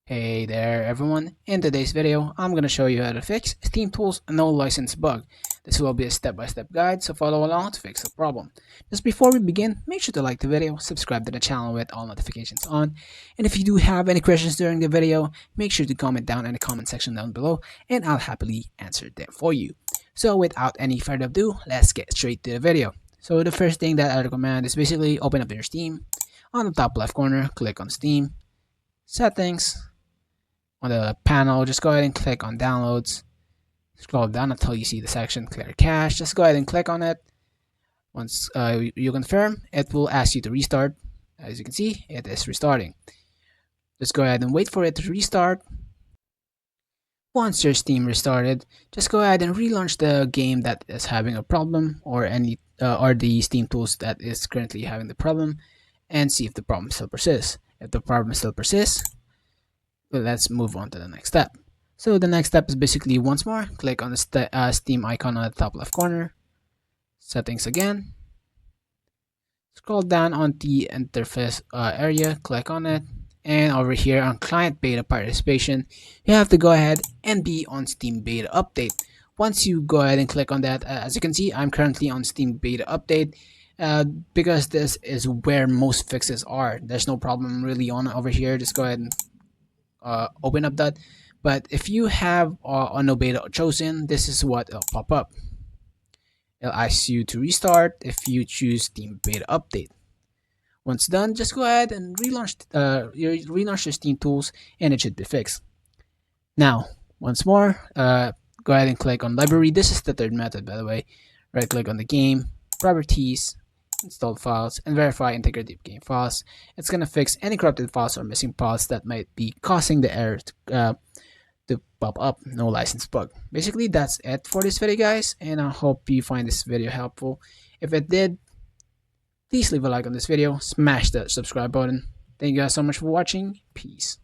Hey there everyone, in today's video I'm going to show you how to fix Steam Tools no license bug. This will be a step-by-step guide, so follow along to fix the problem. Just before we begin, make sure to like the video, subscribe to the channel with all notifications on, and if you do have any questions during the video, make sure to comment down in the comment section down below and I'll happily answer them for you. So without any further ado, let's get straight to the video. So the first thing that I recommend is basically open up your Steam. On the top left corner, click on Steam, Settings. On the panel, just go ahead and click on Downloads. Scroll down until you see the section Clear Cache. Just go ahead and click on it. Once you confirm, it will ask you to restart. As you can see, it is restarting. Just go ahead and wait for it to restart. Once your Steam restarted, just go ahead and relaunch the game that is having a problem, or the Steam tools that is currently having the problem, and see if the problem still persists. If the problem still persists, let's move on to the next step. So the next step is basically once more, click on the Steam icon on the top left corner, settings again, scroll down on the interface area, click on it, and over here on client beta participation, you have to go ahead and be on Steam beta update. Once you go ahead and click on that, as you can see, I'm currently on Steam beta update. Because this is where most fixes are. There's no problem really on over here. Just go ahead and open up that. But if you have no beta chosen, this is what it'll pop up. It'll ask you to restart if you choose Steam beta update. Once done, just go ahead and relaunch your Steam tools and it should be fixed. Now once more, go ahead and click on library. This is the third method, by the way. Right click on the game, properties, installed files, and verify integrity of game files. It's going to fix any corrupted files or missing files that might be causing the error to pop up, no license bug. Basically, that's it for this video, guys, and I hope you find this video helpful. If it did, please leave a like on this video, smash that subscribe button. Thank you guys so much for watching. Peace.